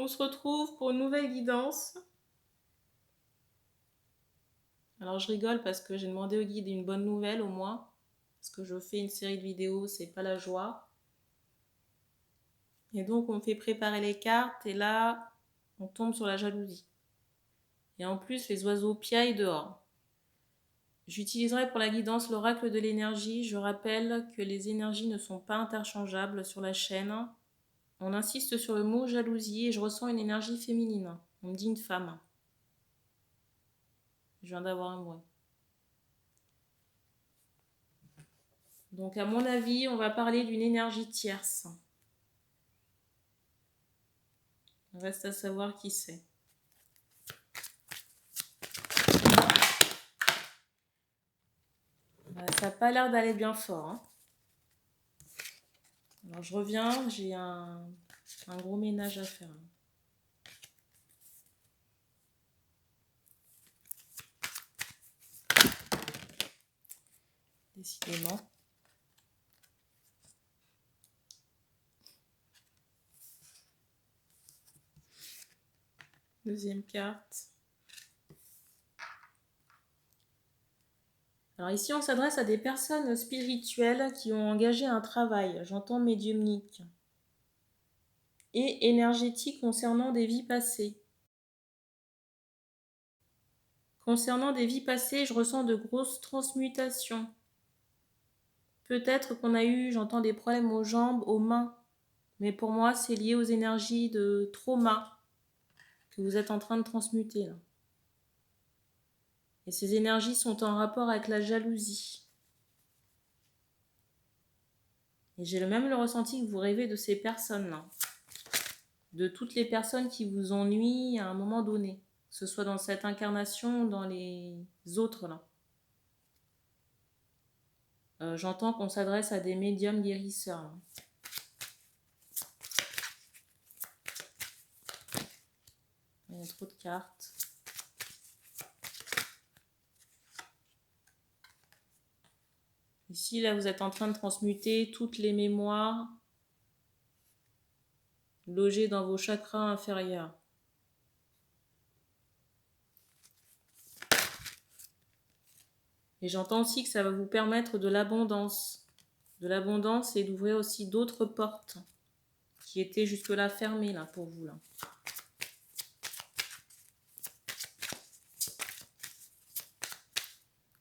on se retrouve pour une nouvelle guidance. Alors je rigole parce que j'ai demandé au guide une bonne nouvelle au moins. Parce que je fais une série de vidéos, c'est pas la joie. Et donc on me fait préparer les cartes et là, on tombe sur la jalousie. Et en plus, les oiseaux piaillent dehors. J'utiliserai pour la guidance l'oracle de l'énergie. Je rappelle que les énergies ne sont pas interchangeables sur la chaîne. On insiste sur le mot jalousie et je ressens une énergie féminine. On me dit une femme. Je viens d'avoir un bruit. Donc à mon avis, on va parler d'une énergie tierce. Reste à savoir qui c'est. Ça n'a pas l'air d'aller bien fort. Hein. Alors je reviens, j'ai un gros ménage à faire. Décidément. Deuxième carte. Alors ici, on s'adresse à des personnes spirituelles qui ont engagé un travail, j'entends médiumnique, et énergétique concernant des vies passées. Concernant des vies passées, je ressens de grosses transmutations. Peut-être qu'on a eu, j'entends des problèmes aux jambes, aux mains, mais pour moi, c'est lié aux énergies de trauma que vous êtes en train de transmuter là. Et ces énergies sont en rapport avec la jalousie. Et j'ai même le ressenti que vous rêvez de ces personnes-là. De toutes les personnes qui vous ennuient à un moment donné. Que ce soit dans cette incarnation ou dans les autres là. J'entends qu'on s'adresse à des médiums guérisseurs. Là. Il y a trop de cartes. Ici, là, vous êtes en train de transmuter toutes les mémoires logées dans vos chakras inférieurs. Et j'entends aussi que ça va vous permettre de l'abondance. De l'abondance et d'ouvrir aussi d'autres portes qui étaient jusque-là fermées là, pour vous. Là.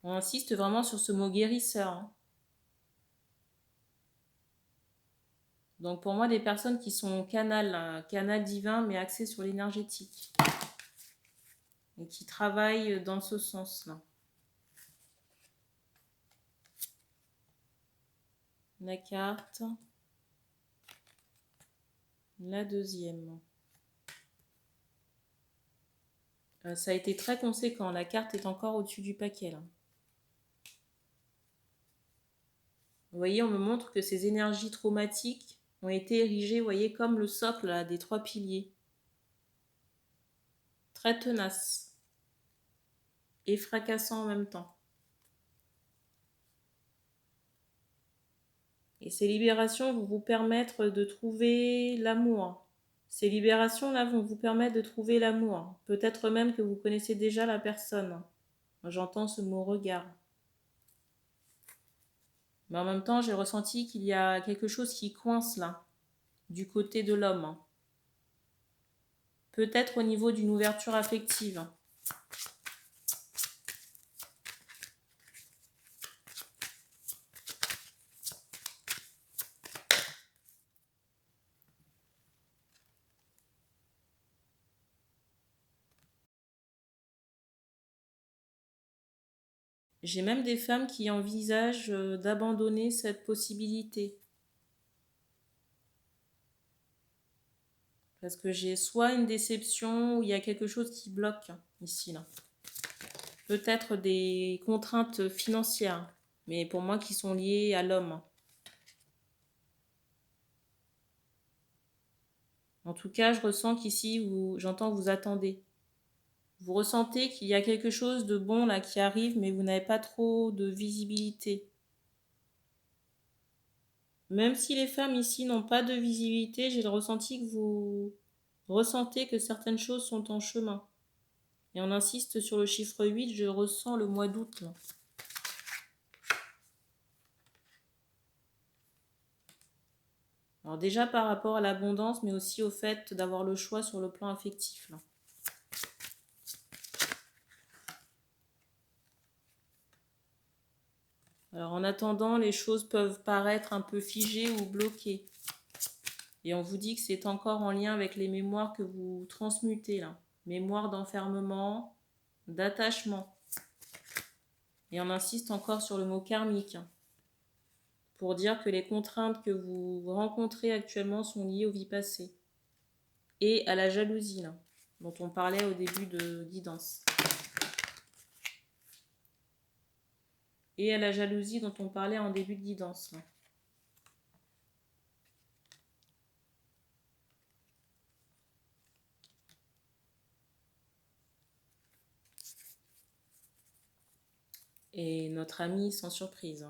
On insiste vraiment sur ce mot guérisseur. Hein. Donc pour moi, des personnes qui sont canal divin, mais axées sur l'énergétique. Et qui travaillent dans ce sens-là. La carte. La deuxième. Ça a été très conséquent. La carte est encore au-dessus du paquet. Là. Vous voyez, on me montre que ces énergies traumatiques ont été érigées, vous voyez, comme le socle là, des 3 piliers. Très tenace. Et fracassant en même temps. Et ces libérations vont vous permettre de trouver l'amour. Ces libérations-là vont vous permettre de trouver l'amour. Peut-être même que vous connaissez déjà la personne. J'entends ce mot regard. Mais en même temps, j'ai ressenti qu'il y a quelque chose qui coince là, du côté de l'homme. Peut-être au niveau d'une ouverture affective. J'ai même des femmes qui envisagent d'abandonner cette possibilité. Parce que j'ai soit une déception ou il y a quelque chose qui bloque ici, là. Peut-être des contraintes financières, mais pour moi qui sont liées à l'homme. En tout cas, je ressens qu'ici, j'entends que vous attendez. Vous ressentez qu'il y a quelque chose de bon là qui arrive, mais vous n'avez pas trop de visibilité. Même si les femmes ici n'ont pas de visibilité, j'ai le ressenti que Ressentez que certaines choses sont en chemin. Et on insiste sur le chiffre 8, je ressens le mois d'août. Alors déjà par rapport à l'abondance, mais aussi au fait d'avoir le choix sur le plan affectif. Là. Alors en attendant, les choses peuvent paraître un peu figées ou bloquées. Et on vous dit que c'est encore en lien avec les mémoires que vous transmutez là. Mémoire d'enfermement, d'attachement. Et on insiste encore sur le mot karmique. Pour dire que les contraintes que vous rencontrez actuellement sont liées aux vies passées. Et à la jalousie là, dont on parlait au début de guidance. Et à la jalousie dont on parlait en début de guidance. Là. Et notre ami sans surprise.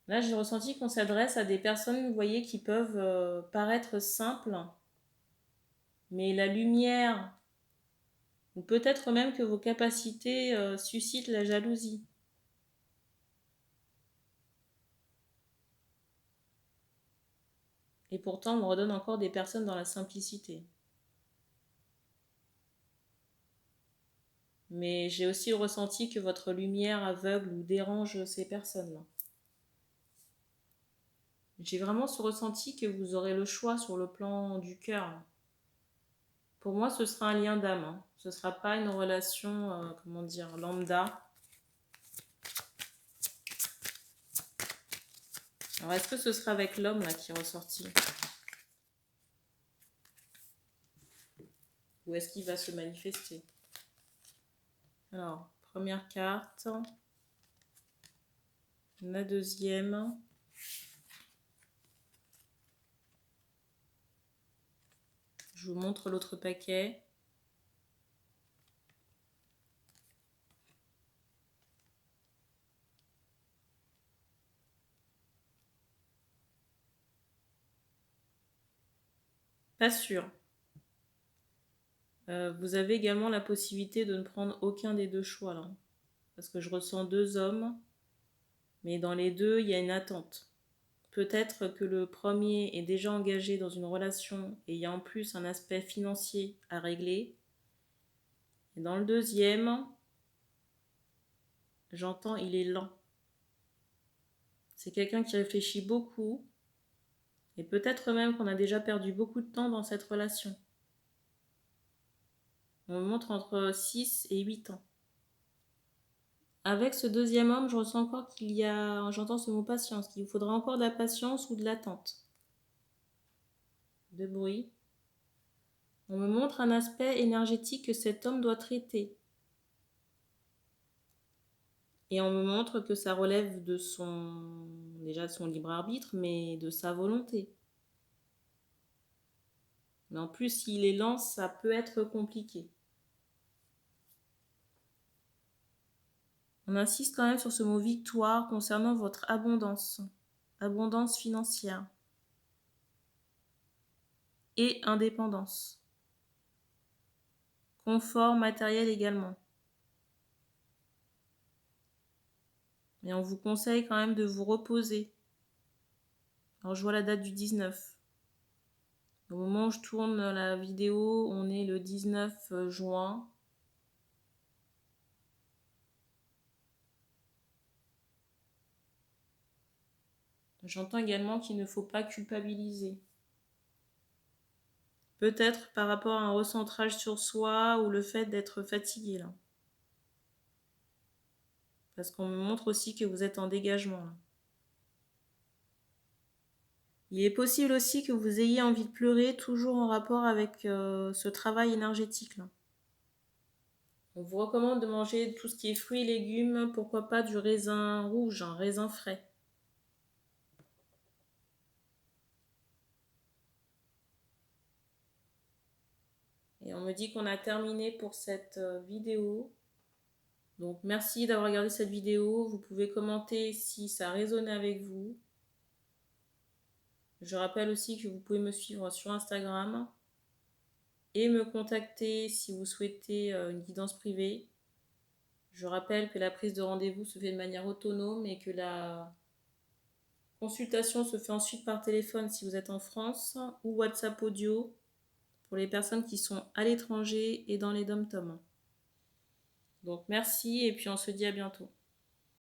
Là, j'ai ressenti qu'on s'adresse à des personnes, vous voyez, qui peuvent paraître simples, mais la lumière, ou peut-être même que vos capacités suscitent la jalousie. Et pourtant, on redonne encore des personnes dans la simplicité. Mais j'ai aussi ressenti que votre lumière aveugle ou dérange ces personnes-là. J'ai vraiment ce ressenti que vous aurez le choix sur le plan du cœur. Pour moi, ce sera un lien d'âme. Hein. Ce ne sera pas une relation, comment dire, lambda. Alors, est-ce que ce sera avec l'homme là qui est ressorti? Ou est-ce qu'il va se manifester? Alors, première carte. La deuxième. Je vous montre l'autre paquet. Pas sûr. Vous avez également la possibilité de ne prendre aucun des deux choix là. Parce que je ressens deux hommes, mais dans les deux, il y a une attente. Peut-être que le premier est déjà engagé dans une relation et il y a en plus un aspect financier à régler. Et dans le deuxième, j'entends il est lent. C'est quelqu'un qui réfléchit beaucoup et peut-être même qu'on a déjà perdu beaucoup de temps dans cette relation. On me montre entre 6 et 8 ans. Avec ce deuxième homme, je ressens encore qu'il y a, j'entends ce mot patience, qu'il vous faudra encore de la patience ou de l'attente. De bruit. On me montre un aspect énergétique que cet homme doit traiter. Et on me montre que ça relève de déjà de son libre arbitre, mais de sa volonté. Mais en plus, s'il est lent, ça peut être compliqué. On insiste quand même sur ce mot victoire concernant votre abondance financière et indépendance. Confort matériel également. Et on vous conseille quand même de vous reposer. Alors je vois la date du 19. Au moment où je tourne la vidéo, on est le 19 juin. J'entends également qu'il ne faut pas culpabiliser. Peut-être par rapport à un recentrage sur soi ou le fait d'être fatigué là. Parce qu'on me montre aussi que vous êtes en dégagement là. Il est possible aussi que vous ayez envie de pleurer, toujours en rapport avec ce travail énergétique là. On vous recommande de manger tout ce qui est fruits et légumes, pourquoi pas du raisin rouge, un raisin frais. Et on me dit qu'on a terminé pour cette vidéo. Donc merci d'avoir regardé cette vidéo. Vous pouvez commenter si ça a résonné avec vous. Je rappelle aussi que vous pouvez me suivre sur Instagram et me contacter si vous souhaitez une guidance privée. Je rappelle que la prise de rendez-vous se fait de manière autonome et que la consultation se fait ensuite par téléphone si vous êtes en France ou WhatsApp audio pour les personnes qui sont à l'étranger et dans les dom-toms. Donc merci et puis on se dit à bientôt.